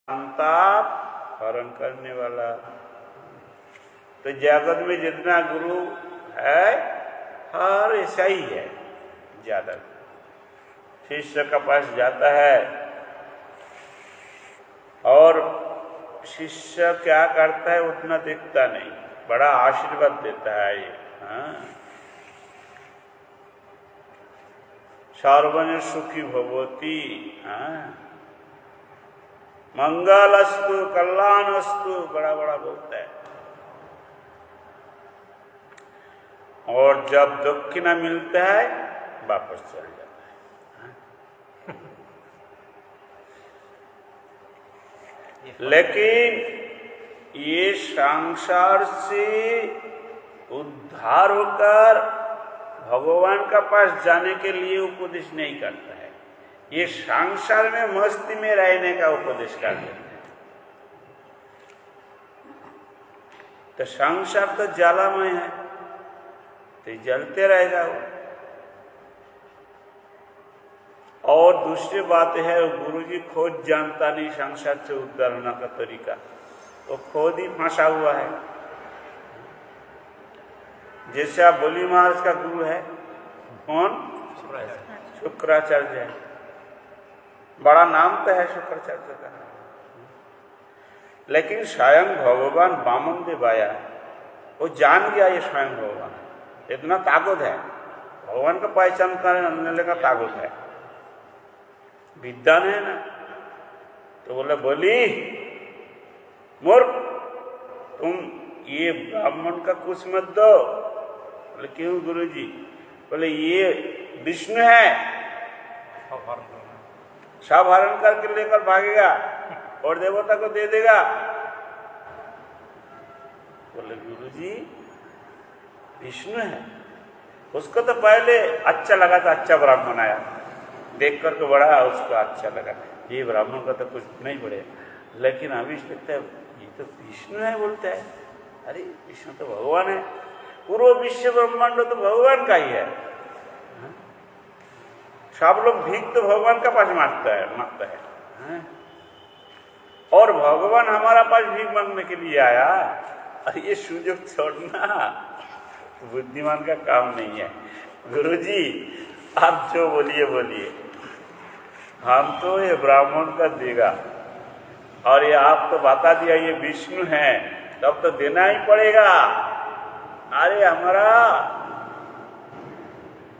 संताप हरण करने वाला। तो जगत में जितना गुरु है हर ऐसा ही है। ज्यादा शिष्य का पास जाता है और शिष्य क्या करता है उतना दिखता नहीं, बड़ा आशीर्वाद देता है ये। सर्वजन सुखी भवती, मंगलस्तु कल्याणस्तु, बड़ा बड़ा बोलता है। और जब दक्षिणा मिलता है वापस चल जाता है। लेकिन ये संसार से उद्धार होकर भगवान का पास जाने के लिए उपदेश नहीं करता है, ये संसार में मस्ती में रहने का उपदेश कर देता है। तो संसार तो ज्वालामय है, तो जलते रहेगा वो। और दूसरी बात है, गुरु जी खुद जानता नहीं संसार से उद्धार होने का तरीका, वो खुद ही फंसा हुआ है। जैसे आप बोली महाराज का गुरु है कौन? शुक्राचार्य है। बड़ा नाम तो है शुक्राचार्य का, लेकिन स्वयं भगवान वामन देव आया, वो जान गया ये स्वयं भगवान, इतना ताकत है भगवान का पहचान करने का ताकत है। विद्वान है ना, तो बोले बोली मूर्ख तुम ये ब्राह्मण का कुछ मत दो। बोले क्यों गुरुजी? बोले ये विष्णु है, सब हरण करके लेकर भागेगा और देवता को दे देगा। बोले गुरुजी विष्णु है। उसको तो पहले अच्छा लगा था, अच्छा ब्राह्मण आया देख करके बड़ा उसको अच्छा लगा, ये ब्राह्मण का तो कुछ नहीं बढ़े। लेकिन अभी लगता है ये तो विष्णु है, बोलता है अरे विष्णु तो भगवान है, पूर्व विश्व ब्रह्मांड तो भगवान का ही है। सब लोग भीख तो भगवान का पास मांगता है, और भगवान हमारा पास भीख मांगने के लिए आया। अरे ये सुजोग छोड़ना बुद्धिमान का काम नहीं है। गुरुजी आप जो बोलिए बोलिए, हम तो ये ब्राह्मण का देगा, और ये आप तो बता दिया ये विष्णु है, तब तो देना ही पड़ेगा। अरे हमारा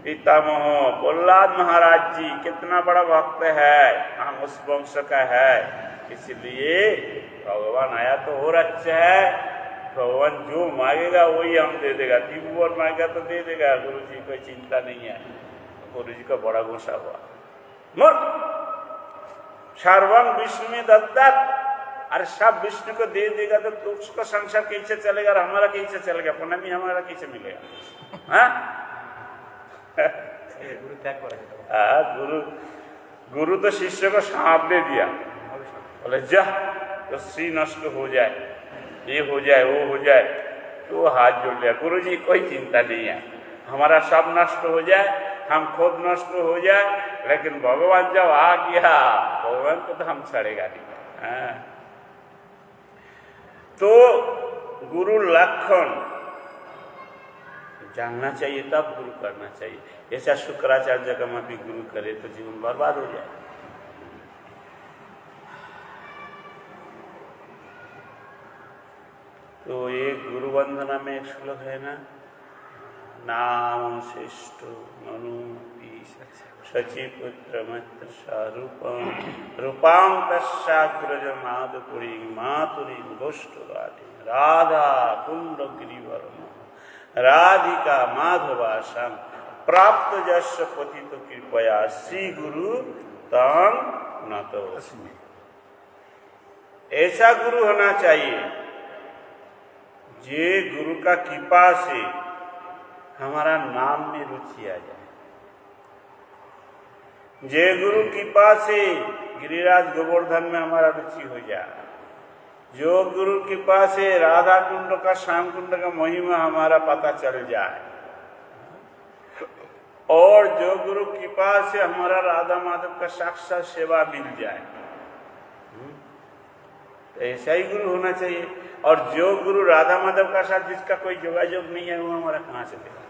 पितामह प्रहलाद महाराज जी कितना बड़ा भक्त है, हम उस वंश का है, इसलिए भगवान आया तो और अच्छा है। भगवान जो मांगेगा वही हम दे देगा, त्रिभुवन मांगेगा तो दे देगा। गुरु जी कोई चिंता नहीं है। गुरु जी का बड़ा गुस्सा हुआ, सर्वं विष्णु में दत्तक, अरे सब विष्णु को दे देगा तो उसका संसार कैसे चलेगा और हमारा कैसे चलेगा, पुनः हमारा कैसे मिलेगा? गुरु तो शिष्य को श्राप दे दिया, बोले जा तो श्री नष्ट हो जाए, ये हो जाए वो हो जाए, तो हाथ जोड़ लिया। गुरु जी कोई चिंता नहीं है, हमारा सब नष्ट हो जाए, हम खुद नष्ट हो जाए, लेकिन भगवान जब आ गया भगवान को तो हम छड़ेगा नहीं। तो गुरु लक्षण जानना चाहिए, तब गुरु करना चाहिए। ऐसा शुक्राचार्य का मत भी गुरु करे तो जीवन बर्बाद हो जाए। तो ये गुरु वंदना में एक श्लोक है ना, नाम श्रेष्ठ मनु शचिपुत्र मित्र स्वरूपम रूपां तस्याग्रज माधुपुरी मातुरी गोष्ठवादी राधा कुंड गिरिवरम राधिका माधवासम प्राप्त जस पतित कृपया श्री गुरु तम नतोस्मि। ऐसा गुरु होना चाहिए जे गुरु का कृपा से हमारा नाम में रुचि आ जाए, जे गुरु कृपा से गिरिराज गोवर्धन में हमारा रुचि हो जाए, जो गुरु कृपा से राधा कुंड का श्याम कुंड का महिमा हमारा पता चल जाए, और जो गुरु कृपा से हमारा राधा माधव का साक्षात सेवा मिल जाए, ऐसा ही गुरु होना चाहिए। और जो गुरु राधा माधव का साथ जिसका कोई योगायोग नहीं है वो हमारा कहाँ से देगा?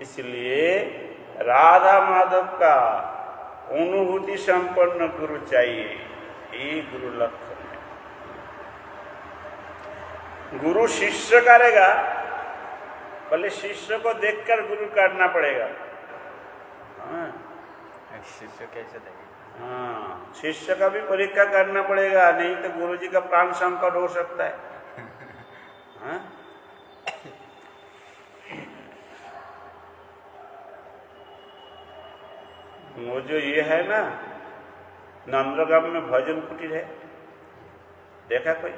इसलिए राधा माधव का अनुभूति संपन्न गुरु चाहिए, ये गुरु लक्षण है। गुरु शिष्य करेगा, पहले शिष्य को देखकर गुरु करना पड़ेगा। हाँ, शिष्य कैसे देंगे? हाँ, शिष्य का भी परीक्षा करना पड़ेगा, नहीं तो गुरु जी का प्राण संकट हो सकता है। हाँ? वो जो ये है ना, नंदग्राम में भजन कुटीर है, देखा कोई?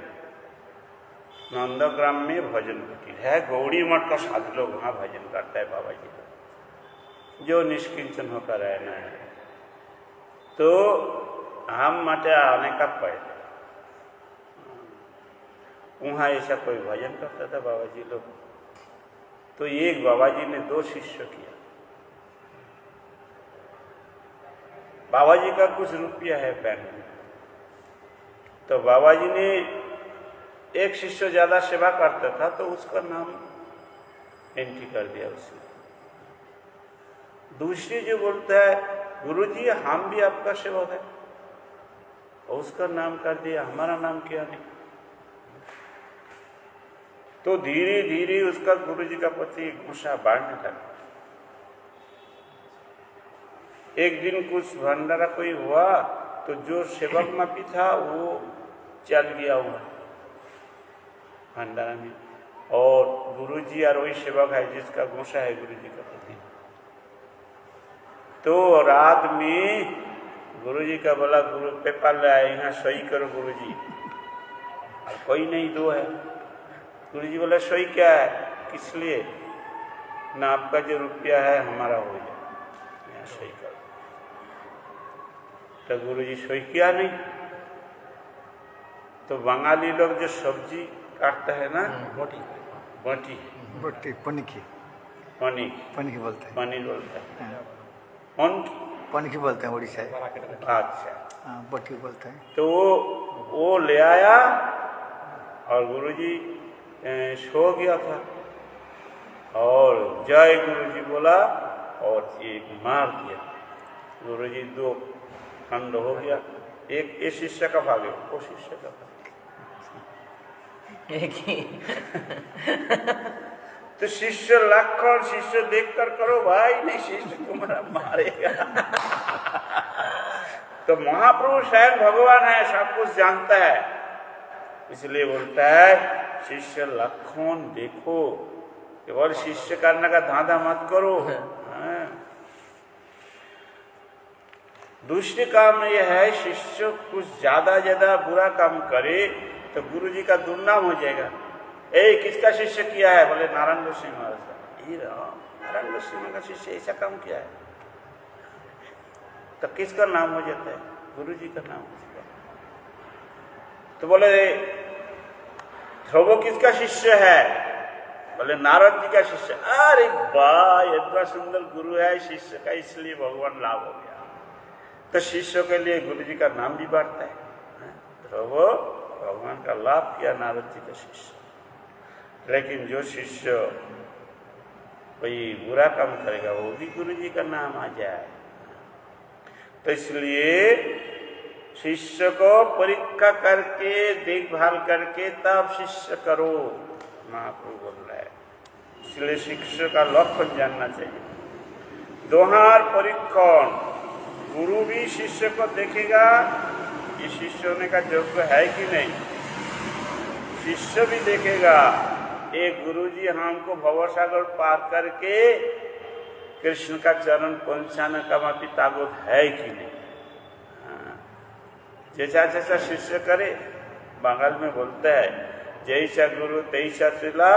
नंदग्राम में भजन कुटीर है, गौड़ी मठ का साधु लोग वहाँ भजन करता है बाबा जी का, जो निष्किंचन होकर रहना है। तो हम मटे आने का पहले वहाँ ऐसा कोई भजन करता था बाबा जी लोग। तो एक बाबा जी ने 2 शिष्य किया। बाबा जी का कुछ रुपया है बैंक में, तो बाबा जी ने एक शिष्य ज्यादा सेवा करता था तो उसका नाम एंट्री कर दिया उसने। दूसरी जो बोलता है गुरुजी हम भी आपका सेवक है, और उसका नाम कर दिया, हमारा नाम किया नहीं। तो धीरे धीरे उसका गुरुजी का प्रति गुस्सा बढ़ने लगा। एक दिन कुछ भंडारा कोई हुआ तो जो सेवक मापी था वो चल गया हुआ भंडारा में, और गुरुजी और वही सेवक है जिसका गुस्सा है गुरुजी का प्रति। तो रात में गुरुजी का बोला, गुरु पेपर ले आए, यहाँ सही करो गुरुजी। और कोई नहीं, 2 है। गुरुजी बोला सही क्या है, किस लिए? ना आपका जो रुपया है हमारा हो जाए, यहाँ सही करो। तो गुरुजी सही किया नहीं। तो बंगाली लोग जो सब्जी काटता है ना, बोटी बोटी बोटी पनकी पनीर बोलते हैं। पनीर बोलता है, पनकी बोलते हैं उड़ीसा। अच्छा, हाँ, बोटी बोलते हैं। तो वो ले आया और गुरुजी सो गया था, और जय गुरुजी बोला और ये मार दिया। गुरुजी 2 खंड हो गया, एक ये शिष्य का भाग है, वो शिष्य का भाग। एक ही तो शिष्य लक्षण शिष्य देखकर करो भाई, नहीं शिष्य तुम्हारा मारेगा। तो महाप्रभु स्वयं भगवान है, सब कुछ जानता है, इसलिए बोलता है शिष्य लक्षण देखो, केवल शिष्य करने का धांधा मत करो। हाँ। दूसरी काम यह है, शिष्य कुछ ज्यादा बुरा काम करे तो गुरुजी का दुर्नाम हो जाएगा। किसका शिष्य किया है? बोले नारायण गोस्वामी महाराज का। नारायण गोस्वामी का शिष्य ऐसा काम किया है, तो किसका नाम हो जाता है? गुरुजी का नाम हो जाता है। तो बोले ध्रुव किसका शिष्य है? बोले नारद जी का शिष्य। अरे वाह, इतना सुंदर गुरु है शिष्य का, इसलिए भगवान लाभ हो गया। तो शिष्य के लिए गुरु जी का नाम भी बांटता है। ध्रुव भगवान का लाभ किया, नारद जी का शिष्य। लेकिन जो शिष्य कोई बुरा काम करेगा वो भी गुरु जी का नाम आ जाए। तो इसलिए शिष्य को परीक्षा करके देखभाल करके तब शिष्य करो, महाप्रभु बोल रहा है। इसलिए शिष्य का लक्षण जानना चाहिए। दोहार परीक्षण, गुरु भी शिष्य को देखेगा कि शिष्य होने का योग्य है कि नहीं, शिष्य भी देखेगा एक गुरुजी हमको भवसागर पार करके कृष्ण का चरण पहुंचाने का मापी ताकत है कि नहीं। जैसा जैसा शिष्य करे, बंगाल में बोलता है जैसा गुरु तैसा सिला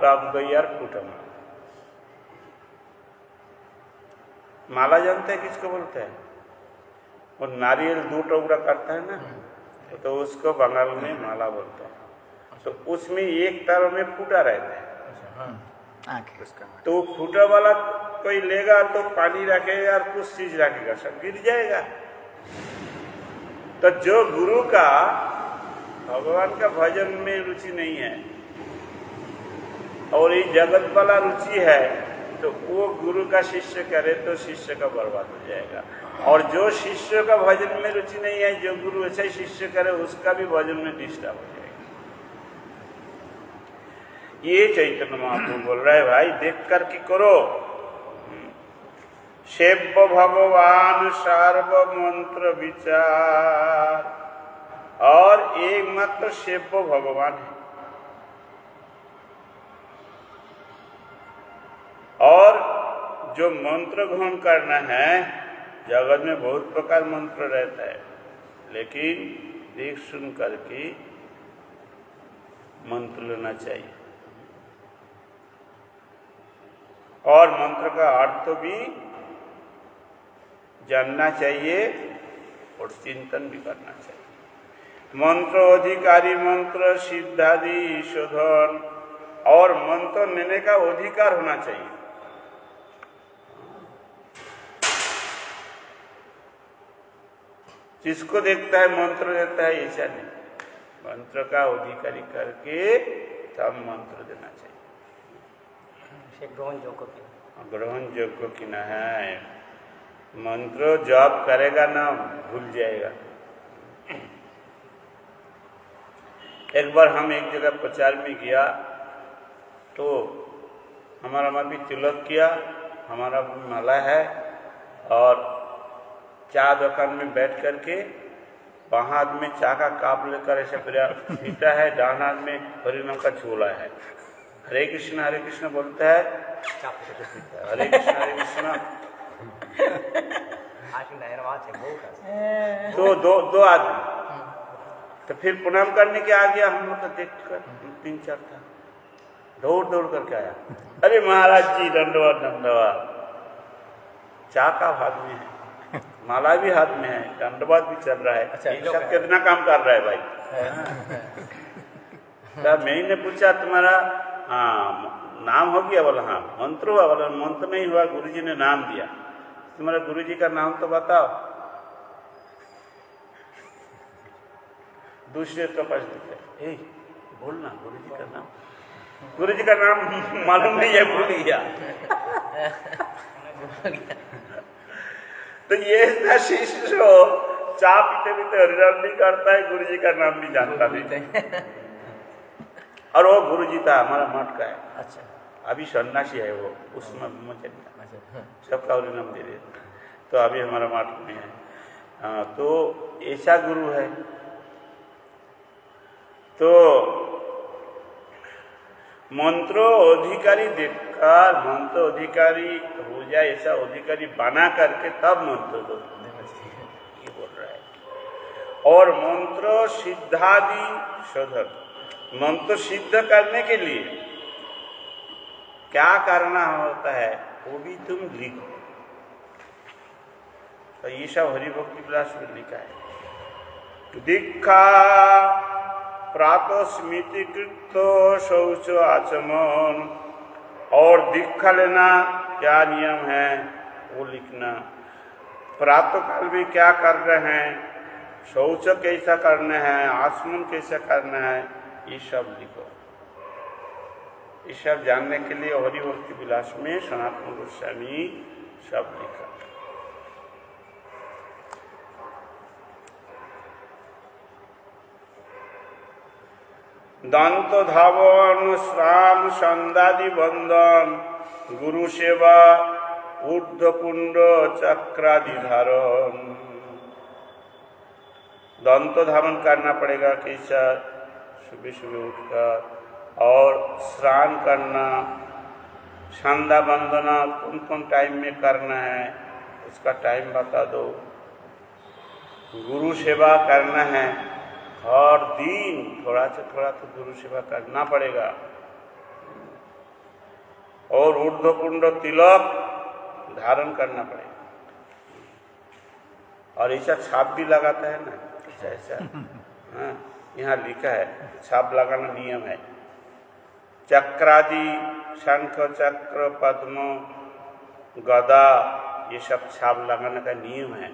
प्राप्त गैयार कुटम। माला जानते हैं किसको बोलते हैं? वो नारियल 2 टुकड़ा करता है ना, तो उसको बंगाल में माला बोलते हैं। तो उसमें एक तार में फूटा रहता है, तो फूटा वाला कोई लेगा तो पानी रखेगा और कुछ चीज रखेगा, सब गिर जाएगा। तो जो गुरु का भगवान का भजन में रुचि नहीं है और ये जगत वाला रुचि है, तो वो गुरु का शिष्य करे तो शिष्य का बर्बाद हो जाएगा। और जो शिष्य का भजन में रुचि नहीं है, जो गुरु ऐसा ही शिष्य करे, उसका भी भजन में डिस्टर्ब हो जाएगा। ये चैतन्य महाप्रभु बोल रहा है, भाई देख कर के करो। सेव्य भगवान सार्व मंत्र विचार, और एक मात्र सेव्य भगवान है। और जो मंत्र ग्रहण करना है, जगत में बहुत प्रकार मंत्र रहता है, लेकिन देख सुन करके मंत्र लेना चाहिए। और मंत्र का अर्थ भी जानना चाहिए और चिंतन भी करना चाहिए। मंत्र अधिकारी मंत्र सिद्धादि शोधन, और मंत्र लेने का अधिकार होना चाहिए। जिसको देखता है मंत्र देता है, ऐसा नहीं। मंत्र का अधिकारी करके तब मंत्र देना चाहिए। ग्रहण योग्य की न है। मंत्र जप करेगा ना, भूल जाएगा। एक बार हम एक जगह प्रचार में गया, तो हमारा माँ भी तिलक किया, हमारा माला है, और चाय दुकान में बैठ करके बाएं हाथ में चाय का काप लेकर ऐसे पीता है, दाहिने हाथ में हरिनाम का झोला है। हरे कृष्ण बोलता है, हरे कृष्ण। तो दो आदमी, तो फिर प्रणाम करने के आ गया। हम लोग देख कर 3-4 था, दौड़ करके आया। अरे महाराज जी दंडवत दंडवत। चाय का हाथ में है, माला भी हाथ में है, दंडवत भी चल रहा है। अच्छा, ये सब कितना काम कर रहा है भाई। तब मैं ही ने पूछा, तुम्हारा नाम हो गया? बोला हाँ। मंत्र हुआ? बोला मंत्र नहीं हुआ, गुरुजी ने नाम दिया। तुम्हारा गुरुजी का नाम तो बताओ। दूसरे तो पास दिखा, बोलना गुरुजी का नाम। गुरुजी का नाम मालूम नहीं है, भूल गया। तो ये शिष्य चाय पीते पीते हरिनाम भी करता है, गुरुजी का नाम भी जानता नहीं। और वो गुरुजी था, हमारा मठ का है। अच्छा, अभी सन्यासी है वो, उसमें मुझे सबका हरिनाम दे रहे, तो अभी हमारा मठ में है। तो ऐसा गुरु है। तो मंत्रो अधिकारी देखकर, मंत्र अधिकारी हो जाए, ऐसा अधिकारी बना करके तब मंत्र दो, ये बोल रहा है। और मंत्र सिद्धादि शोधक, मंत्र सिद्ध करने के लिए क्या करना होता है वो भी तुम लिखो। तो ये सब हरिभक्ति विलास में लिखा है। दीक्षा प्रातः स्मृति कृत शौच आचमन, और दीक्षा लेना क्या नियम है वो लिखना। प्रातः काल में क्या कर रहे हैं, शौच कैसा करना है, आचमन कैसा करना है, ये सब लिखो। ये सब जानने के लिए हरिभक्ति विलास में सनातन गोस्वामी सब लिखा। दंत धावन श्राम संदादि बंधन, गुरु सेवा ऊर्ध्व कुंड चक्रादि धारण। दंत धावन करना पड़ेगा कैसा, सुबह सुबह उठकर, और स्नान करना, संध्या वंदना कौन कौन टाइम में करना है उसका टाइम बता दो। गुरु सेवा करना है, हर दिन थोड़ा से थोड़ा तो गुरु सेवा करना पड़ेगा। और ऊर्ध्व कुंड तिलक धारण करना पड़ेगा। और ऐसा छाप भी लगाता है ना, ऐसा हाँ, यहाँ लिखा है, छाप लगाना नियम है। चक्रादि, शंख चक्र पद्म गदा, ये सब छाप लगाने का नियम है।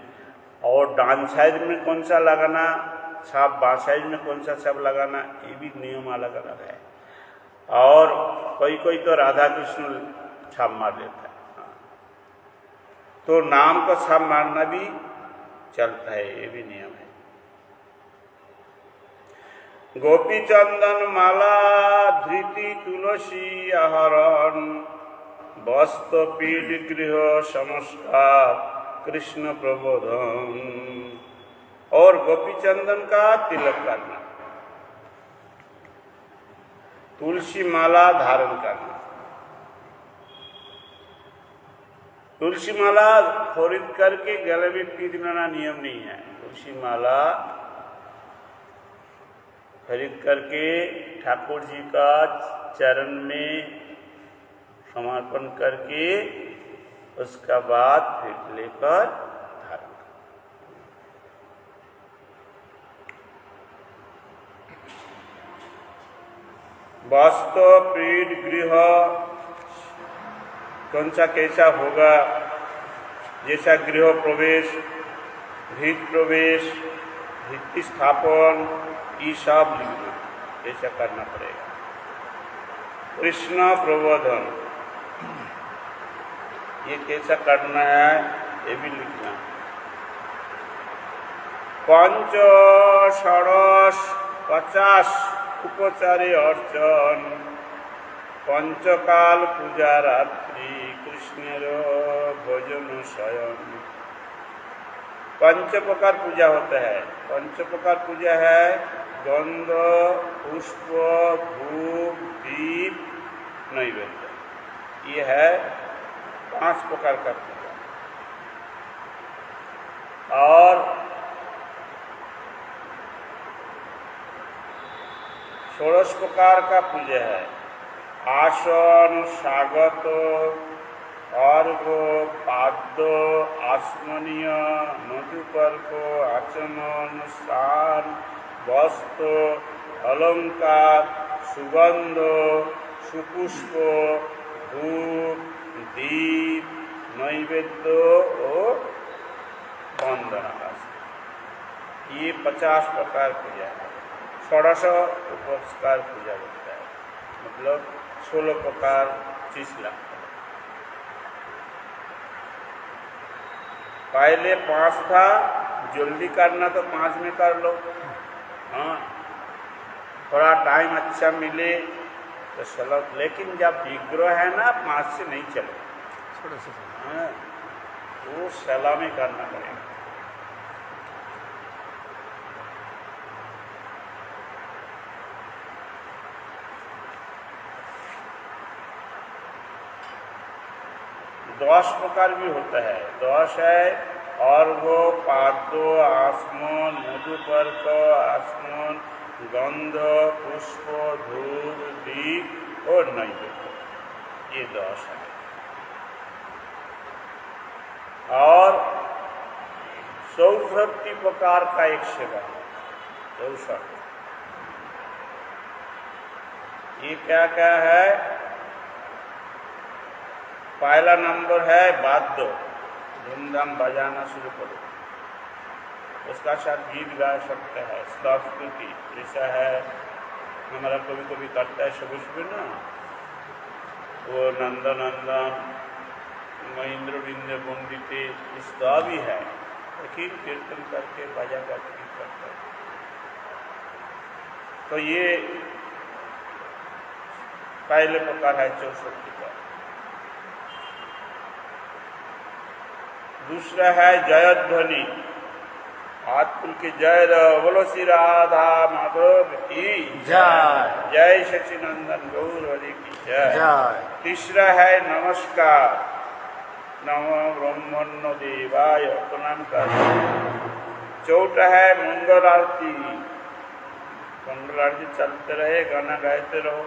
और डान साइड में कौन सा लगाना छाप, बां साइड में कौन सा छाप लगाना, ये भी नियम अलग अलग है। और कोई कोई तो राधा कृष्ण छाप मार देता है, तो नाम को छाप मारना भी चलता है, ये भी नियम है। गोपी चंदन माला धृति तुलसी आहरण वस्त्र पीठ गृह समस्कार कृष्ण प्रबोधन। और गोपी चंदन का तिलक करना, तुलसी माला धारण करना। तुलसी माला खरीद करके गले में पीट लेना नियम नहीं है। तुलसी माला खरीद करके ठाकुर जी का चरण में समर्पण करके उसका बाद फिर लेकर धारण कर। वास्तव पीठ गृह कौन सा कैसा होगा, जैसा गृह प्रवेश, भित प्रवेश, भित्ति स्थापन, ये सब लिखना, ऐसा करना पड़ेगा। कृष्ण प्रबोधन ये कैसा करना है, ये भी लिखना। पंच षोडश 50 उपचारे अर्चन पंचकाल पूजा रात्रि कृष्णेर भोजन शयन। 5 प्रकार पूजा होता है। 5 प्रकार पूजा है गंध, पुष्प, धूप, दीप, नैवेद्य। ये है 5 प्रकार का पूजा। और 16 प्रकार का पूजा है आसन, स्वागत, अर्घ्य, पाद्य, आसमनीय, मधुपर्क, आचमन, स्नान, वस्त्र, अलंकार, सुगंध, सुपुष्प, धूप, दीप, नैवेद्य और वंदना। ये 50 प्रकार पूजा है। 16 उपस्कार पूजा होता है, मतलब 16 प्रकार चीज लगता है। पहले 5 था, जल्दी करना तो 5 में कर लो। हाँ, थोड़ा टाइम अच्छा मिले तो चलो, लेकिन जब विग्रह है ना 5 से नहीं चले। हाँ, वो सलामी करना पड़ेगा। दस प्रकार भी होता है। 10 है अर्घ्य, पाद्य, आसमन, मधुपर्क, आसमन, गंध, पुष्प, धूप, दीप और नैवेद्य। ये 10 है। और 64 प्रकार का एक सेवा है। 64 ये क्या क्या है? पहला नंबर है वाद्य, धूमधाम बजाना शुरू करो, उसका साथ गीत गा सकते हैं। संस्कृति जैसा है हमारा कभी कभी करता है सुबह ना, वो नंदनंदन महेंद्र बिंदु पंडिते इसका भी है, लेकिन कीर्तन करके बजा करके करता है। तो ये पहले प्रकार है 64 का। दूसरा है जयध्वनि, हाथ खुल के जय बोलो श्री राधा माधव की जय, जय सच्चिदानंद गौर हरि की जय। तीसरा है नमस्कार, नमो ब्रह्मण्य देवाय, प्रणाम कर। चौथा है मंगल आरती, मंगल आरती चलते रहे, गाना गाते रहो,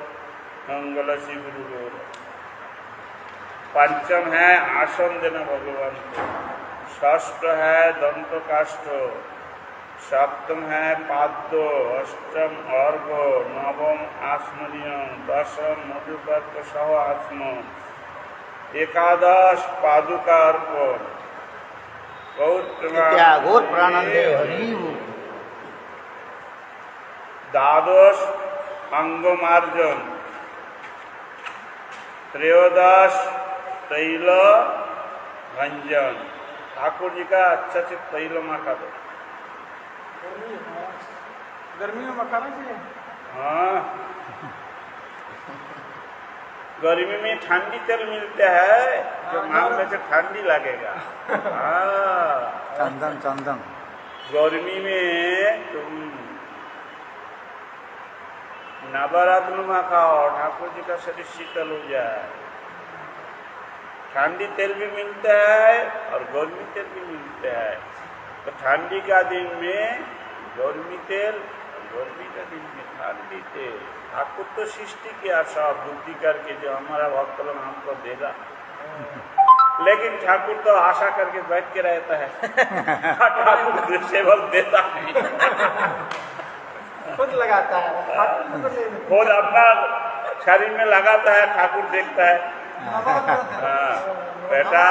मंगल शिव गुरु गौर। पंचम है आसन देना भगवान को। षष्ठ है दंत काष्ठ। सप्तम है पाद्य। अष्टम अर्घ्य। नवम आसमनीय। दशम मधुपर्क सह आसमन। एकादश पादुका अर्पण। गौर प्राणंदे हरि बोल। द्वादश अंगमार्जन, त्रयोदश तैल भंजन। ठाकुर जी का अच्छा से तैल माखा दो। गर्मी में मखाना चाहिए। हाँ, गर्मी में ठंडी तेल मिलता है जो मांग में से ठंडी लगेगा। हाँ, चंदन चंदन। गर्मी में तुम नवरत्न में खाओ, ठाकुर जी का शरीर शीतल हो जाए। ठंडी तेल भी मिलता है और गर्मी तेल भी मिलता है। तो ठंडी का दिन में गर्मी तेल, गर्मी का दिन में ठंडी तेल। ठाकुर तो सृष्टि किया सब बुद्धि करके, जो हमारा भक्त लोग हमको देगा। लेकिन ठाकुर तो आशा करके बैठ के रहता है। ठाकुर सेवक देता नहीं, खुद लगाता है, खुद अपना शरीर में लगाता है, ठाकुर देखता है। हाँ, बेटा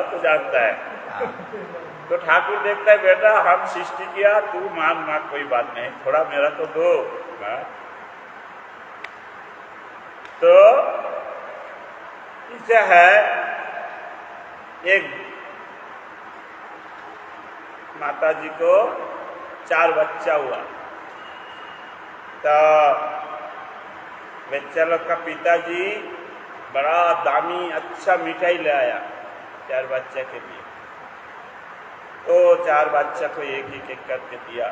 तो जानता है। तो ठाकुर देखता है, बेटा हम सृष्टि किया, तू मान कोई बात नहीं, थोड़ा मेरा तो दो। तो इसे है एक माता जी को 4 बच्चा हुआ। तो बच्चा लोग का पिताजी बड़ा दामी अच्छा मिठाई ले आया 4 बच्चे के लिए। तो 4 बच्चा को एक एक करके दिया।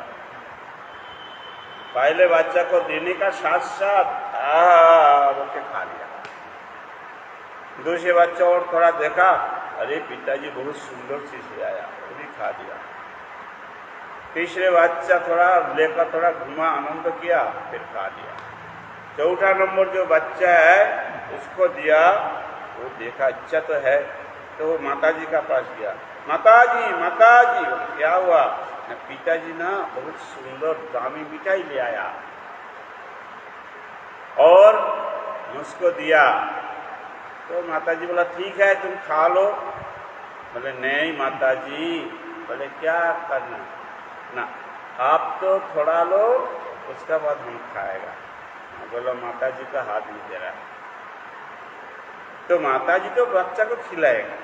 पहले बच्चा को देने का साथ साथ रोके खा लिया। दूसरे बच्चा और थोड़ा देखा, अरे पिताजी बहुत सुंदर चीज ले आया, वो भी खा लिया। तीसरे बच्चा थोड़ा लेकर थोड़ा घुमा, आनंद किया, फिर खा लिया। चौथा नंबर जो बच्चा है उसको दिया, वो देखा अच्छा तो है, तो वो माता जी का पास गया। माता जी क्या हुआ? पिताजी ना बहुत सुंदर दामी मिठाई ले आया और मुझको दिया। तो माता जी बोला ठीक है तुम खा लो। बोले नहीं माता जी। बोले क्या करना ना, आप तो थोड़ा लो, उसका बाद हम खाएगा। बोला माता जी का हाथ नहीं दे रहा। तो माता जी तो बच्चा को खिलाएगा,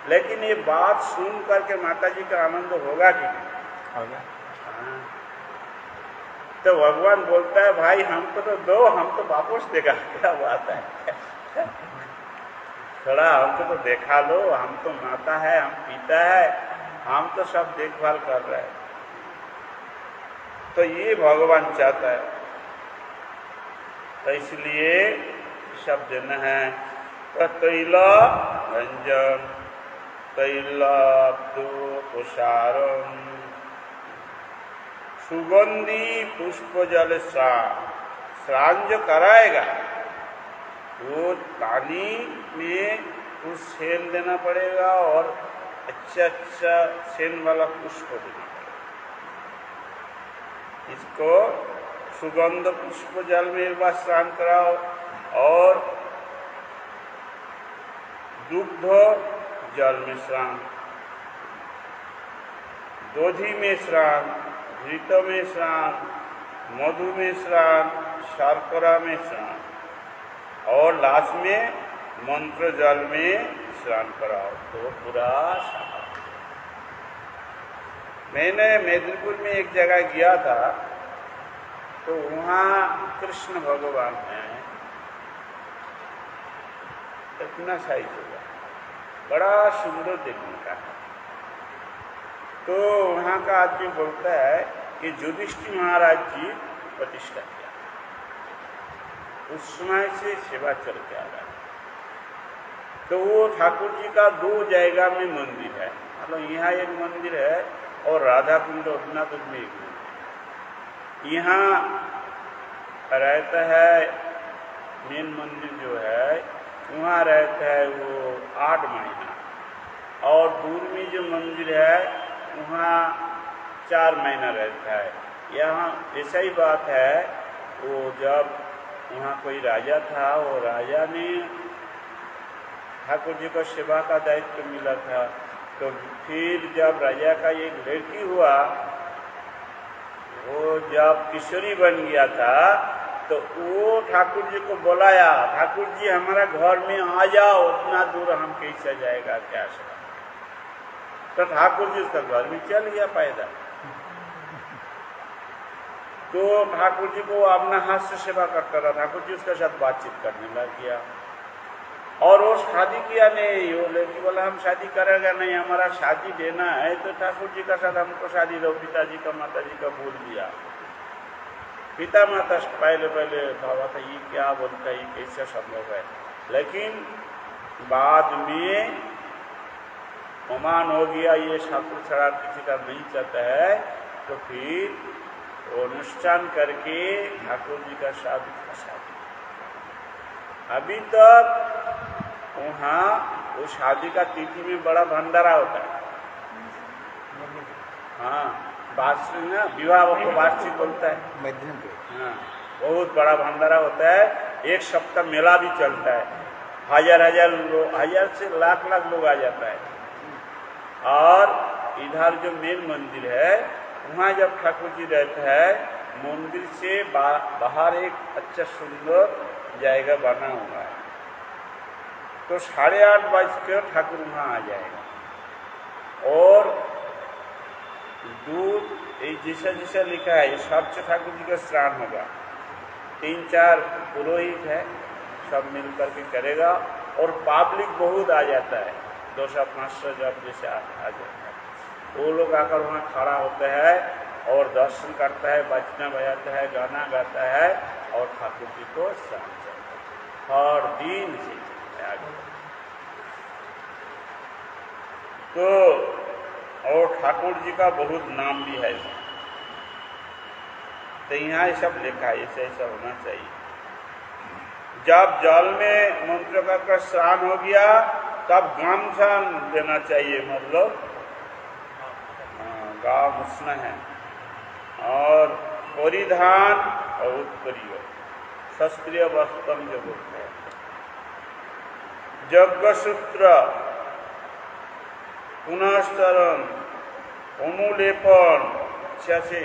लेकिन ये बात सुन करके माता जी का आनंद होगा कि नहीं? होगा। हाँ। तो भगवान बोलता है भाई हमको तो दो, हम तो वापस देगा। क्या बात है, थोड़ा हमको तो देखा लो, हम तो माता है, हम पिता है, हम तो सब देखभाल कर रहे हैं। तो ये भगवान चाहता है। तो इसलिए शब्द न है तैल रंजन तैलाब्दो तुषारम सुगंधी पुष्प जल स्नान जो कराएगा वो पानी में कुछ सेन देना पड़ेगा और अच्छा सेन वाला पुष्प देना पड़ेगा। इसको सुगंध पुष्प जल में एक बार स्नान कराओ और दुग्ध जल में स्नान, दोधी में स्नान, घृत में स्नान, मधु में स्नान, शर्करा में स्नान और लास्ट में मंत्र जल में स्नान कराओ तो पूरा साफ। मैंने मेदिनीपुर में एक जगह गया था, तो वहाँ कृष्ण भगवान है, इतना साइज होगा, बड़ा सुंदर देखने का है। तो वहाँ का आदमी बोलता है कि युधिष्ठिर महाराज जी प्रतिष्ठा किया, उस समय से सेवा चल के आ रहा है। तो वो ठाकुर जी का 2 जगह में मंदिर है, मतलब यहाँ एक मंदिर है और राधा कुंड रघुनाथ में एक मंदिर। यहाँ रहता है मेन मंदिर जो है, वहाँ रहता है वो 8 महीना और दूर में जो मंदिर है वहाँ 4 महीना रहता है। यहाँ ऐसा ही बात है, वो जब वहाँ कोई राजा था, वो राजा ने ठाकुर जी को सेवा का दायित्व मिला था। तो फिर जब राजा का एक लड़की हुआ, वो जब किशोरी बन गया था, तो वो ठाकुर जी को बुलाया, ठाकुर जी हमारा घर में आ जाओ, उतना दूर हम कैसे जाएगा क्या से। तो ठाकुर जी उसका घर में चल गया पैदल। तो ठाकुर जी को अपना हाथ से सेवा करता था, ठाकुर जी उसके साथ बातचीत करने लग गया। और वो शादी किया नहीं, वो लड़की बोला हम शादी करेगा नहीं, हमारा शादी देना है। तो ठाकुर जी का साथ हमको शादी दो, पिताजी का माता जी का बोल दिया। पिता माता पहले भावा था ये क्या बोलता है, ये कैसे संभव है। लेकिन बाद में प्रमाण हो गया ये ठाकुर छड़ा किसी का नहीं चाहता है। तो फिर वो अनुष्ठान करके ठाकुर जी का शादी। अभी तक वहाँ वो शादी का तिथि में बड़ा भंडारा होता है। हाँ, वार्षिक ना, विवाह को वार्षिक बोलता है। हाँ, बहुत बड़ा भंडारा होता है। एक सप्ताह मेला भी चलता है, हजार लोग, हजार से लाख लोग आ जाता है। और इधर जो मेन मंदिर है, वहाँ जब ठाकुर जी रहते हैं, मंदिर से बाहर एक अच्छा सुंदर जाएगा बना हुआ है। तो 8:30 बजे ठाकुर वहाँ आ जाएगा। और दूध जैसा जैसा लिखा है, ये सबसे ठाकुर जी का स्नान होगा। 3-4 पुरोहित है, सब मिल करके करेगा। और पब्लिक बहुत आ जाता है, 200-500 जब जैसे आ जाता है। वो लोग आकर वहाँ खड़ा होता है और दर्शन करता है, बजना बजाता है, गाना गाता है और ठाकुर जी को स्नान करता है। हर दिन से आगे। तो और ठाकुर जी का बहुत नाम भी है। तो यहाँ ये सब लिखा है, ऐसा होना चाहिए। जब जल में मंत्र का स्नान हो गया, तब गामछा देना चाहिए, मतलब गाँव उष्ण है। और परिधान और उत्तरीय शास्त्रीय वस्त्रम जो बोलते हैं। यज्ञसूत्र, पुनश्चरण, अनुलेपन, से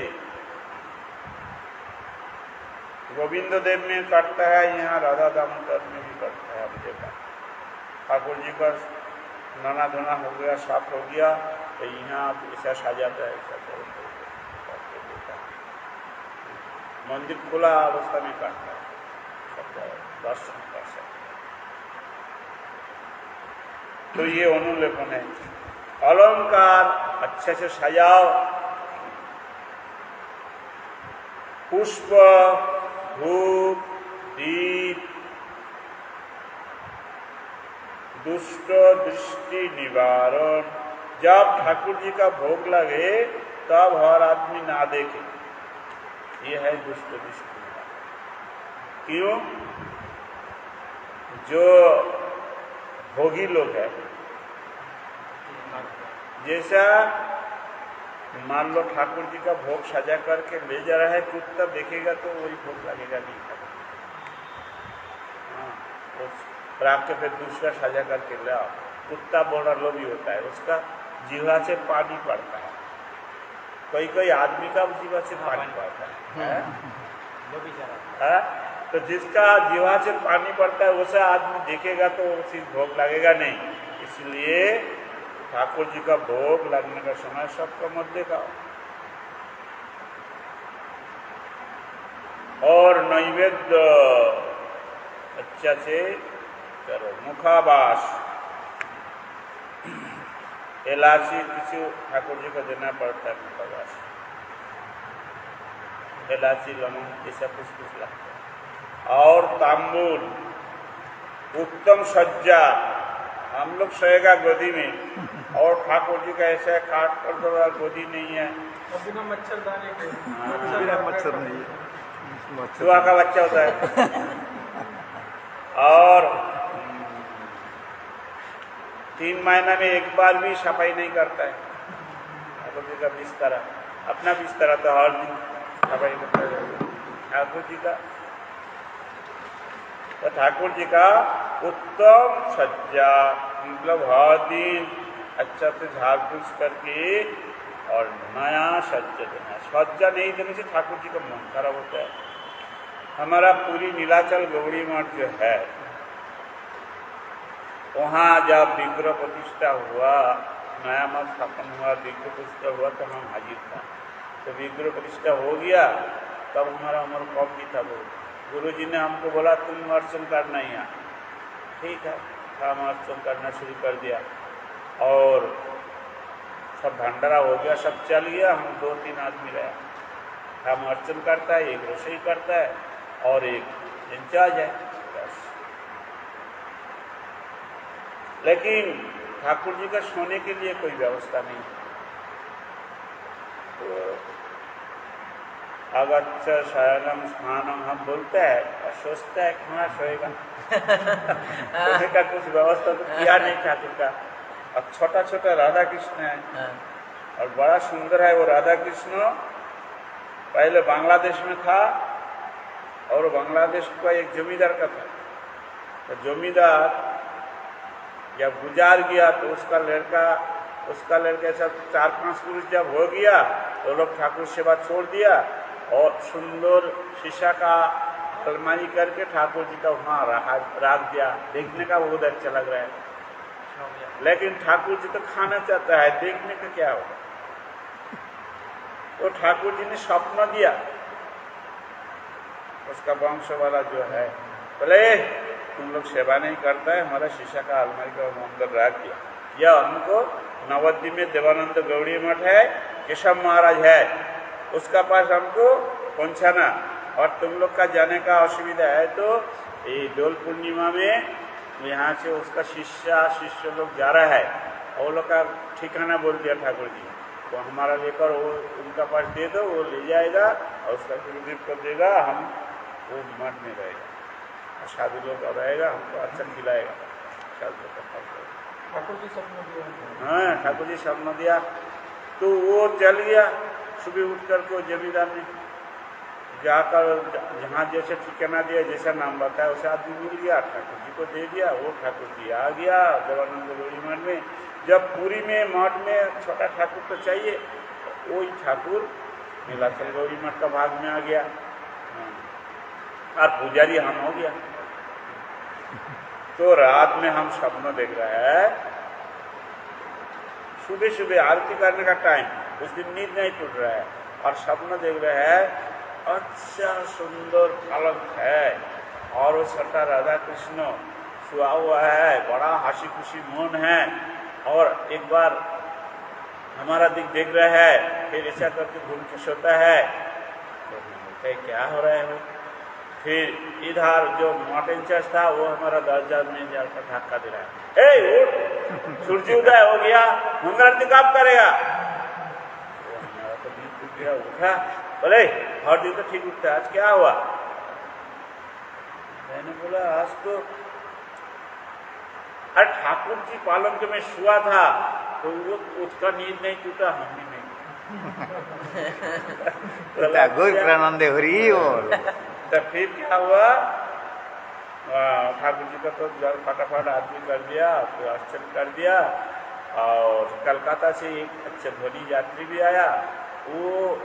गोविंद देव में करता है, यहाँ राधा दामोदर में भी करता है। हम देखा ठाकुर जी का नाना धोना हो गया, साफ हो गया, तो यहाँ ऐसा सजाता है, ऐसा मंदिर खुला अवस्था में करता है, दर्शन कर सकते। तो ये अनुलेपन है। अलंकार अच्छे से सजाओ, पुष्प, धूप, दीप, दुष्ट दृष्टि निवारण। जब ठाकुर जी का भोग लगे तब हर आदमी ना देखे, ये है दुष्ट दृष्टि। क्यों? जो भोगी लोग हैं, जैसा मान लो ठाकुर जी का भोग सजा करके ले जा रहा है, कुत्ता देखेगा तो वही भोग लगेगा नहीं। रात के फिर दूसरा सजा करके ले आओ। कुत्ता बड़ा लोभी होता है, उसका जीवा से पानी पड़ता है। कोई आदमी का जीवा से पानी पड़ता है, तो जिसका जीवा से पानी पड़ता है वैसा आदमी देखेगा तो उसी भोग लगेगा नहीं। इसलिए ठाकुर जी का भोग लगने का समय सबका मत देखा। और नैवेद्य अच्छा से करो। मुखावास, इलायची किसी ठाकुर जी को देना पड़ता है। मुखावास, इलायची, लवंग, ऐसा कुछ लगता है। और तांबूल, उत्तम सज्जा। हम लोग सोएगा गोदी में और ठाकुर जी का ऐसा काट कर दो, गोदी नहीं है, बिना मच्छरदानी के, मच्छर नहीं है, चूहा का बच्चा होता है। और 3 महीना में एक बार भी सफाई नहीं करता है ठाकुर जी का बिस्तरा। अपना बिस्तरा तो हर दिन सफाई करता है ठाकुर जी का। तो ठाकुर जी का उत्तम सज्जा, मतलब हर दिन अच्छा से झाड़ फूस करके और नया सज्जा देना। सज्जा नहीं देने से ठाकुर जी का मन खराब होता है। हमारा पूरी नीलाचल गौड़ी मठ जो है, वहाँ जब विग्रह प्रतिष्ठा हुआ, नया मठ स्थापन हुआ, विग्रह प्रतिष्ठा हुआ तो हम हाजिर था। तो विग्रह प्रतिष्ठा हो गया तब हमारा उम्र कम भी था। वो गुरु जी ने हमको बोला तुम अर्चन करना ही यहाँ। ठीक है, हम अर्चन करना शुरू कर दिया और सब भंडारा हो गया, सब चल गया। हम 2-3 आदमी रहे। हम अर्चन करता है, एक रसोई करता है और एक इंचार्ज है, बस। लेकिन ठाकुर जी का सोने के लिए कोई व्यवस्था नहीं। तो अगच्छ शयनम स्नानम हम बोलते हैं और सोचता है कहाँ सोएगा। सोने का कुछ व्यवस्था तो किया नहीं ठाकुर का। अब छोटा छोटा राधा कृष्ण है और बड़ा सुंदर है वो राधा कृष्ण। पहले बांग्लादेश में था और बांग्लादेश का एक जमींदार का था। तो जमींदार जब गुजार गया तो उसका लड़का सब 4-5 पुरुष जब हो गया तो लोग ठाकुर सेवा छोड़ दिया और सुंदर शीशा का अलमारी करके ठाकुर जी का वहाँ रख दिया। देखने का बहुत अच्छा लग रहा है, लेकिन ठाकुर जी तो खाना चाहता है, देखने का क्या होगा। तो ठाकुर जी ने स्वप्न दिया, उसका वंश वाला जो है बोले तुम लोग सेवा नहीं करता है, हमारा शीशा का अलमारी का अंदर रख दिया। यह हमको नवद्वीप में देवानंद गौड़ी मठ है, केशव महाराज है, उसका पास हमको पहुंचाना। और तुम लोग का जाने का असुविधा है तो ये डोल पूर्णिमा में यहाँ से उसका शिष्य लोग जा रहा है, और वो लोग का ठिकाना बोल दिया ठाकुर जी। तो हमारा लेकर वो उनका पास दे दो, वो ले जाएगा और उसका गुरुदेव को देगा, हम वो मठ में रहेगा और साधु लोग रहेगा, हमको अच्छा खिलाएगा। ठाकुर जी सपना दिया। हाँ, ठाकुर जी सपना दिया। तो वो चल गया। सुबह उठ कर को जमींदार ने जाकर जहाँ जैसे ठिकाना दिया, जैसा नाम बताया वैसे आदमी मिल गया, ठाकुर जी को दे दिया। वो ठाकुर जी आ गया देवानंद गौड़ी मठ में। जब पूरी में मठ में छोटा ठाकुर तो चाहिए, वही ठाकुर नीलाचल गौड़ी मठ का भाग में आ गया और पुजारी हम हो गया। तो रात में हम सपना देख रहे हैं, सुबह सुबह आरती करने का टाइम, उस दिन नींद नहीं टूट रहा है और सपना देख रहे हैं अच्छा सुंदर पलंग है और वो छोटा राधा कृष्ण सुआ हुआ है, बड़ा हंसी खुशी मन है। और एक बार हमारा दिख देख रहा है, फिर ऐसा करके घूम के सोता है। तो क्या हो रहा है? फिर इधर जो मॉटेंचर्स था वो हमारा दरवाजा में जाकर धक्का दे रहा है, ए उठ, सूर्य उदय हो गया, मंगल आरती कब करेगा? तो हमारा तो नींद टूट गया, उठा, बोले हर दिन तो ठीक उठता है, आज क्या हुआ? मैंने बोला आज तो अरे ठाकुर जी पालंक में सुआ था तो वो उसका नींद नहीं टूटा, हम भी नहीं। तो फिर क्या हुआ, ठाकुर जी का तो फटाफट आदमी कर दिया, तो अर्चन कर दिया। और कलकत्ता से एक अच्छे ध्वनि यात्री भी आया, वो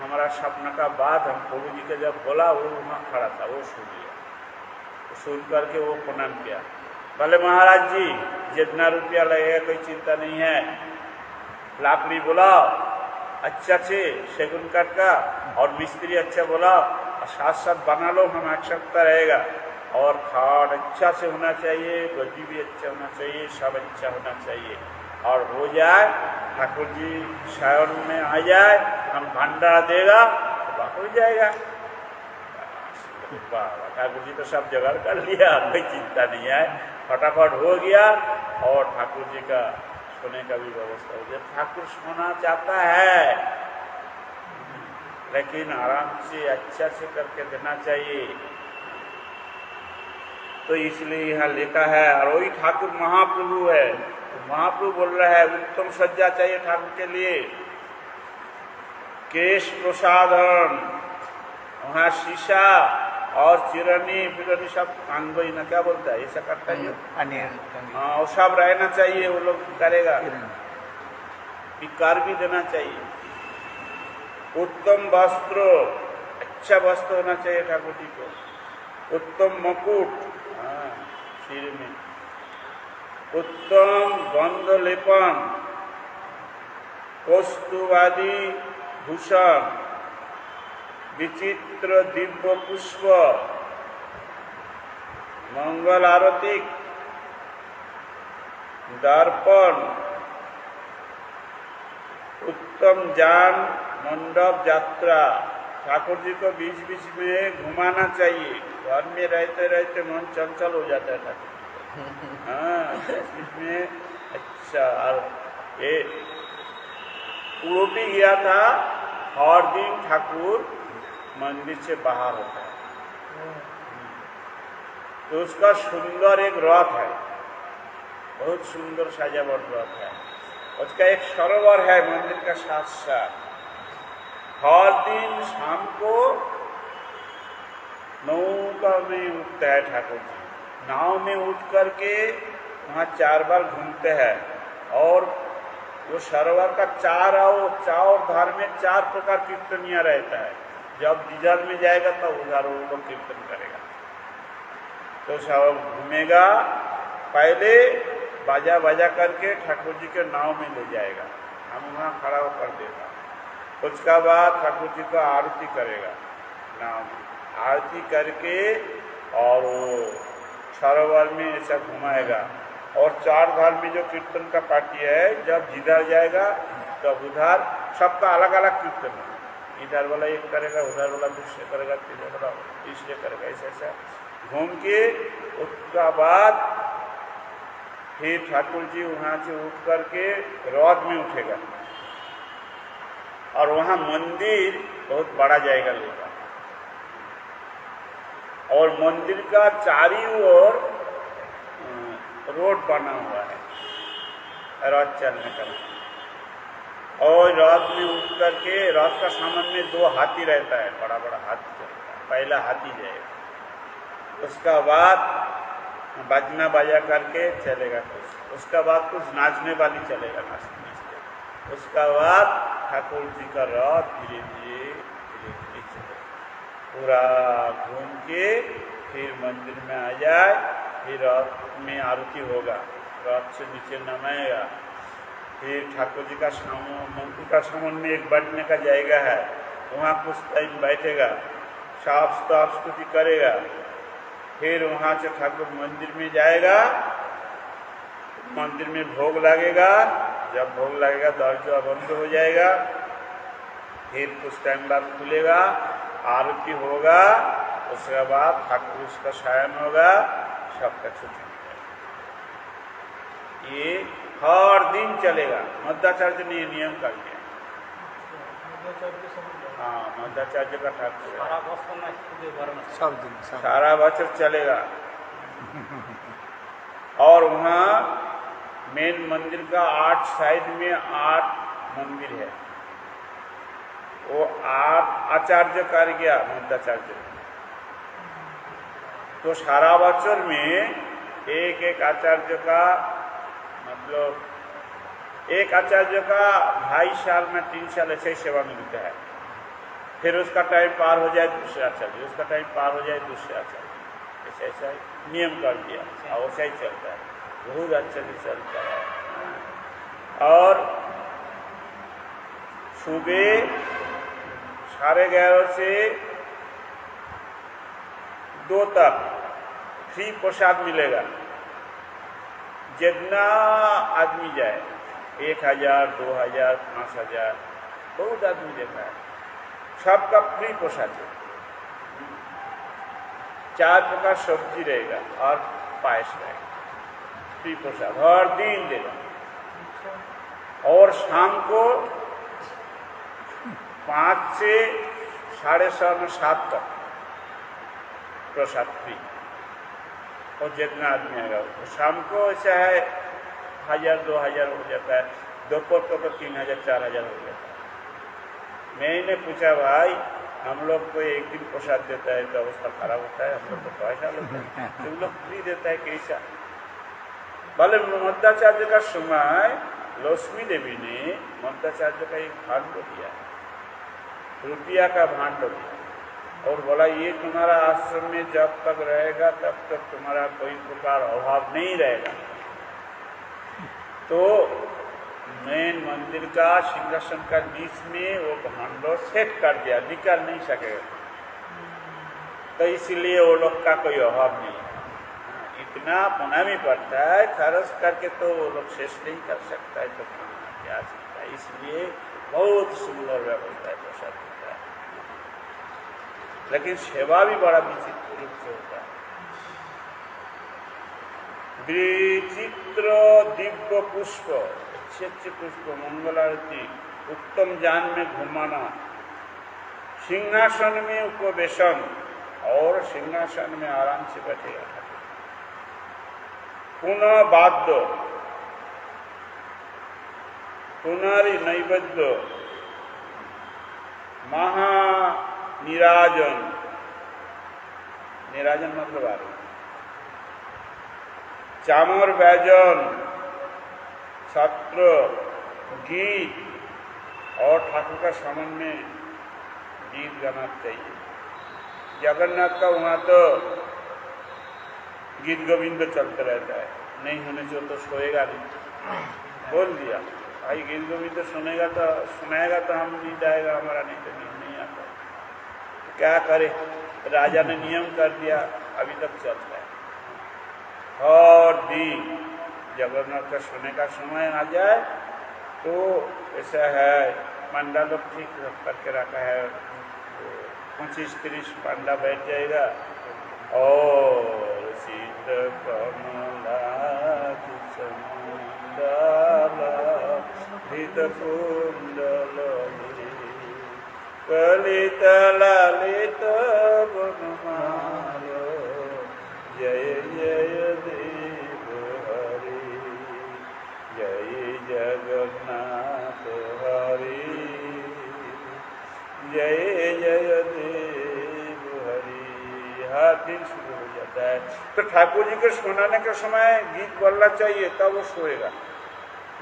हमारा सपना का बाद हम प्रभु जी के जब बोला, वो वहाँ खड़ा था, वो सुन लिया। सुन करके वो प्रणाम किया, बोले महाराज जी जितना रुपया लगेगा कोई चिंता नहीं है, लाकड़ी बोला अच्छा से सेगुन काठ का और मिस्त्री अच्छा बोला और साथ साथ बना लो, हम एक्सेप्ट रहेगा। और खाट अच्छा से होना चाहिए, गद्दी भी अच्छा होना चाहिए, सब अच्छा होना चाहिए और हो जाए, ठाकुर जी शयन में आ जाए, हम भंडारा देगा तो हो जाएगा। ठाकुर जी तो सब जगह कर लिया, कोई चिंता नहीं है, फटाफट हो गया। और ठाकुर जी का सोने का भी व्यवस्था हो गया। ठाकुर सोना चाहता है लेकिन आराम से अच्छा से करके देना चाहिए, तो इसलिए यहाँ लिखा है। और वही ठाकुर महाप्रभु है, तो महाप्रभु बोल रहा है उत्तम सज्जा चाहिए ठाकुर के लिए, केश प्रसाधन, वहाँ शीशा और चिरनी फिरनी सब अंगोई ना क्या बोलता है, ऐसा करता है हाँ, वो सब रहना चाहिए, वो लोग करेगा, कर भी देना चाहिए। उत्तम वस्त्र, अच्छा वस्त्र होना चाहिए ठाकुर जी को। उत्तम मुकुट, हाँ सिर में। उत्तम गंध लेपन, कौस्तुभादि भूषण, विचित्र दिव्य पुष्प, मंगल आरती, दर्पण, उत्तम जान मंडप यात्रा। ठाकुर जी को बीच बीच में घुमाना चाहिए, घर में रहते रहते मन चंचल हो जाता है ठाकुर जी को। हाँ बीच बीच में। अच्छा, और ये उड़पी गया था, हर दिन ठाकुर मंदिर से बाहर होता है, तो उसका सुंदर एक रथ है, बहुत सुंदर सजावट रथ है। उसका एक सरोवर है मंदिर का साथ साथ। हर दिन शाम को नौका में उठता है ठाकुर जी, नाव में उठ करके वहाँ 4 बार घूमते हैं, और वो सरोवर का चार धार में 4 प्रकार कीर्तनिया रहता है। जब जिधर में जाएगा तब उधर वो लोग कीर्तन करेगा। तो सब घूमेगा, पहले बाजा बाजा करके ठाकुर जी के नाव में ले जाएगा, हम वहाँ खड़ा होकर देगा। उसका बाद ठाकुर जी का आरती करेगा नाव में, आरती करके और वो सरोवर में ऐसा घुमाएगा। और 4 धार में जो कीर्तन का पार्टी है, जब जिधर जाएगा तब उधर सबका अलग अलग कीर्तन है। इधर वाला एक करेगा, उधर वाला दूसरे करेगा, तीसरे वाला तीसरे करेगा, ऐसा ऐसा घूम के उसका बाद फिर ठाकुर जी वहाँ से उठ करके रथ में उठेगा, और वहाँ मंदिर बहुत बड़ा जाएगा लेगा, और मंदिर का चारी ओर रोड बना हुआ है रथ चलने का। और रथ में उठ करके रथ का सामने में 2 हाथी रहता है, बड़ा बड़ा हाथी चलता है, पहला हाथी जाएगा। उसका बाद बाजना बाजा करके चलेगा कुछ, उसका बाद कुछ नाचने वाली चलेगा, नाचते नाचते। उसका बाद ठाकुर जी का रथ धीरे धीरे चलेगा, पूरा घूम के फिर मंदिर में आ जाए, फिर रथ में आरती होगा, रथ से नीचे नमाएगा, फिर ठाकुर जी का मंदिर का सामने में एक बैठने का जगह है, वहाँ कुछ टाइम बैठेगा, साफ स्तुति करेगा। फिर वहाँ से ठाकुर मंदिर में जाएगा, मंदिर में भोग लगेगा, जब भोग लगेगा दरवाजा बंद हो जाएगा, फिर कुछ टाइम बाद खुलेगा, आरती होगा, उसके बाद ठाकुर उसका शयन होगा, सबका छुट्टी। ये हर दिन चलेगा, मध्वाचार्य ने नियम कर दिया। हाँ मध्वाचार्य का ठाकुर सब दिन सारा बছর चलेगा। और वहाँ मेन मंदिर का 8 साइड में 8 मंदिर है, वो 8 आचार्य कर गया मध्वाचार्य। तो सारा बছর में एक एक आचार्य का, मतलब एक आचार्य का 2.5 साल में 3 साल ऐसे ही सेवा मिलता है। फिर उसका टाइम पार हो जाए दूसरे आचार्य, उसका टाइम पार हो जाए दूसरे आचार्य, ऐसा ऐसा नियम कर दिया, और वैसा ही चलता है, बहुत अच्छा से चलता है। और सुबह 11:30 से 2 तक फ्री प्रसाद मिलेगा, जितना आदमी जाए, 1000, 2000, 5000, बहुत आदमी देखा है, सबका फ्री प्रसाद है। 4 प्रकार सब्जी रहेगा और पायस रहेगा, फ्री प्रसाद हर दिन देगा। और शाम को 5 से 6:30 7 तक प्रसाद फ्री, और जितना आदमी आएगा वो शाम को ऐसा है 1000 2000 हो जाता है, दोपहर को तो 3000 4000 हो जाता है। मैंने पूछा भाई हम लोग को एक दिन प्रसाद देता है तो अवस्था खराब होता है, हम लोग को पैसा लेता है, तुम लोग फ्री देता है कैसा। भले मध्वाचार्य का समय लक्ष्मी देवी ने मध्वाचार्य का एक भांड दिया, रुपया का भांड दिया, और बोला ये तुम्हारा आश्रम में जब तक रहेगा तब तक तुम्हारा कोई प्रकार अभाव नहीं रहेगा। तो मेन मंदिर का सिंहासन का नीच में वो भांडो सेट कर दिया, निकाल नहीं सकेगा, तो इसलिए वो लोग का कोई अभाव नहीं है। इतना पुनामी पड़ता है, खर्च करके तो वो लोग शेष नहीं कर सकता है, तो क्या सकता है। इसलिए बहुत सुंदर व्यवस्था है प्रसाद होता है, लेकिन सेवा भी बड़ा विचित्र रूप से होता है। विचित्र दिव्य पुष्प, अच्छे पुष्प, मंगल आरती, उत्तम जान में घुमाना, सिंहासन में उपवेशन, और सिंहासन में आराम से बैठेगा। पुनः वाद्य, पुनरी नैवेद्य, महानिराजन, निराजन मतलब आरती, चामर व्यजन, छत्र, गीत, और ठाकुर का समन में गीत गाना चाहिए। जगन्नाथ का वहाँ तो गीत गोविंद चलते रहता है, नहीं होने से तो सोएगा नहीं, बोल दिया भाई गीत गोविंद सुनेगा तो सुनाएगा तो हम नींद आएगा हमारा, नहीं तो नींद नहीं आता। तो क्या करे, राजा ने नियम कर दिया, अभी तक चलता है। और दिन जगन्नाथ का सोने का समय आ जाए तो ऐसा है, पंडा लोग ठीक करके रखा है, 25-30 पंडा बैठ जाएगा, और सीत कमला हित कुंडल कलित ललित बनमालो, जय जय देव हरि, जय जगन्नाथ हरि, जय जय देव हरि। हर दिन शुरू हो जाता है। तो ठाकुर जी के सुनाने के समय गीत बोलना चाहिए, तब वो सोएगा,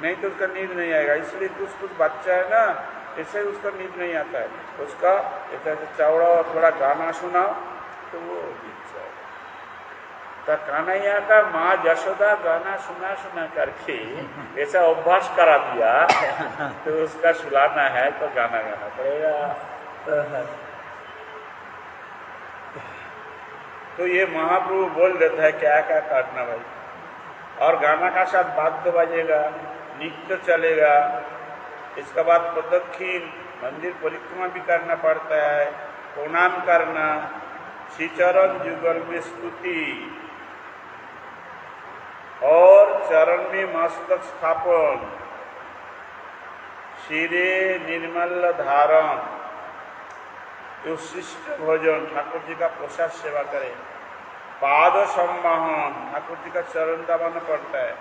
नहीं तो उसका नींद नहीं आएगा। इसलिए कुछ बच्चा है ना, इससे उसका नींद नहीं आता है, उसका ऐसा चौड़ा और थोड़ा गाना सुनाओ तो वो गीत जाएगा। तो कन्हैया का माँ यशोदा गाना सुना करके ऐसा अभ्यास करा दिया, तो उसका सुलाना है तो गाना गाना पड़ेगा। तो ये महाप्रभु बोल देता है क्या क्या करना भाई, और गाना का साथ वाद्य बजेगा, नृत्य चलेगा। इसके बाद प्रदक्षिण मंदिर परिक्रमा भी करना पड़ता है, प्रणाम करना, श्रीचरण युगल में स्तुति, और चरण में मस्तक स्थापन, सिरे निर्मल धारण, उशिष्ट भोजन, ठाकुर जी का प्रसाद सेवा करें, पाद सम्माहन, ठाकुर जी का चरण दबाना पड़ता है,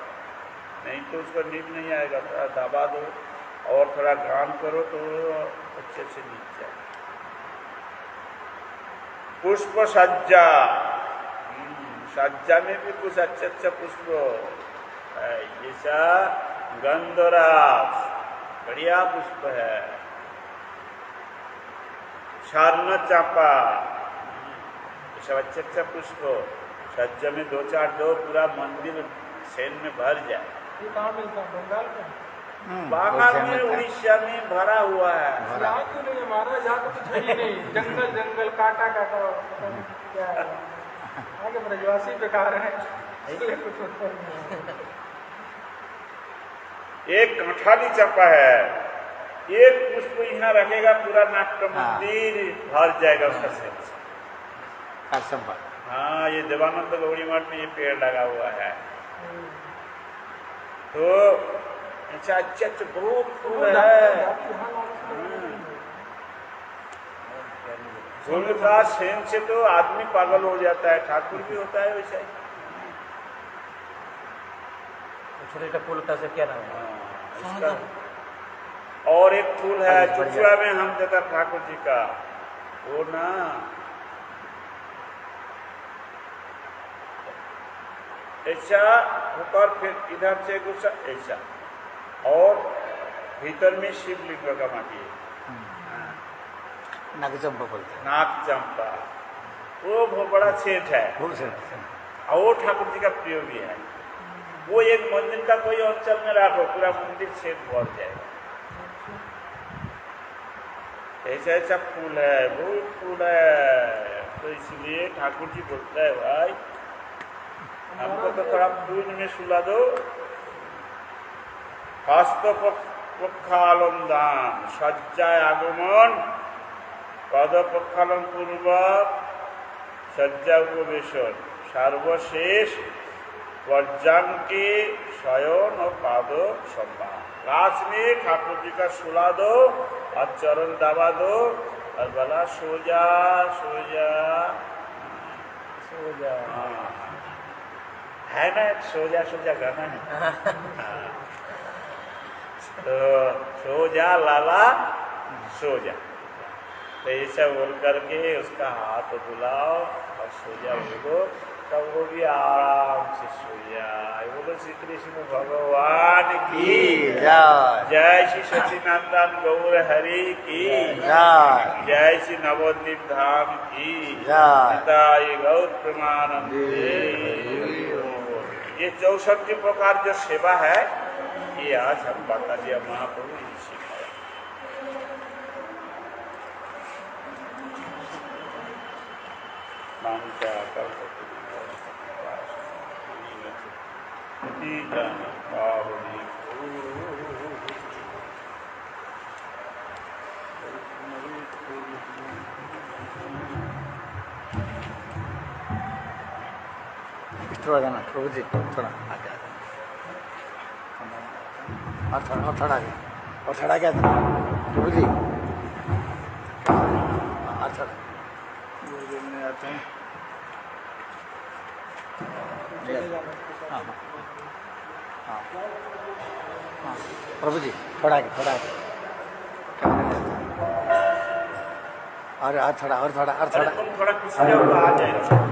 नहीं तो उसको नींद नहीं आएगा। थोड़ा दबा दो और थोड़ा गान करो तो अच्छे से नींद जाए। पुष्प सज्जा, सज्जा में भी कुछ अच्छा पुष्प है, जैसा गंधराज बढ़िया पुष्प है, स्वर्ण चांपा, सब अच्छा पुष्प सज्जा में 2-4 दो, पूरा मंदिर सेन में भर जाए। ये कहाँ मिलता है? बंगाल में, बांग्लादेश में, उड़ीसा में भरा हुआ है। यहाँ तो नहीं, हमारा यहाँ तो कुछ है ही नहीं, जंगल जंगल काटा क्या है, आगे ब्रजवासी बेकार है, इसलिए कुछ होता नहीं। एक कंठाली चंपा है, एक पुष्प यहाँ रखेगा, पूरा नाट्य मंदिर भर जाएगा उसका सेंस। हाँ, ये देवानंद गौड़ी मठ में ये पेड़ लगा हुआ है। तो अच्छा बहुत फूल है, फूल का सेंस से तो आदमी पागल हो जाता है। ठाकुर भी होता है वैसा ही। छोटे फूल का से क्या नाम है? और एक फूल है चुचुड़ा में हम देता ठाकुर जी का, वो ना ऐसा होकर फिर इधर से गुस्सा ऐसा, और भीतर में शिवलिंग का माटी है, नागचंपा बोलते हैं। नाग चंपा, वो बहुत बड़ा छेद है, और वो ठाकुर जी का प्रिय भी है। वो एक मंदिर का कोई अंचल में रखो, पूरा मंदिर छेद भर जाएगा। ऐसा ऐसा फूल है, बहुत फूल है। तो इसलिए ठाकुर जी बोलता है भाई हमको तो थोड़ा फूल में सुला दो। हस्त पक्षालम दान सज्जाय आगमन, पद पक्षालम पूर्वक सज्जा उपवेशन, सर्वशेष पर्जांके शयन और पाद सम्मान। लास्ट में ठाकुर जी का सुला दो और चरण दबा दो और बोला सो जा सो जा सो जा। है ना सो जा गाना है। तो सो जा लाला सो जा, तो ऐसा बोल करके उसका हाथ बुलाओ और सो जा बोलो, तब वो भी आराम से सो जाए। बोलो श्री कृष्ण भगवान की जय। जय, श्री सच्चिदानंद गौर हरि की जय। जय, श्री नवद्वीप धाम की जय। निताय गौर प्रेमानंदे। ये 64 प्रकार जो सेवा है ये आज हम बता दिया महाप्रभु ने सिखाया। नाम क्या कर थोड़ा जाना प्रभु जी, थोड़ा आगे आगे, और थोड़ा आगे, और थोड़ा आगे प्रभु जी, और थोड़ा में आते हैं। हाँ हाँ हाँ प्रभु जी थोड़ा आगे, थोड़ा आगे, और थोड़ा और थोड़ा और थोड़ा थोड़ा पीछे जाओ तो आ जाएगा।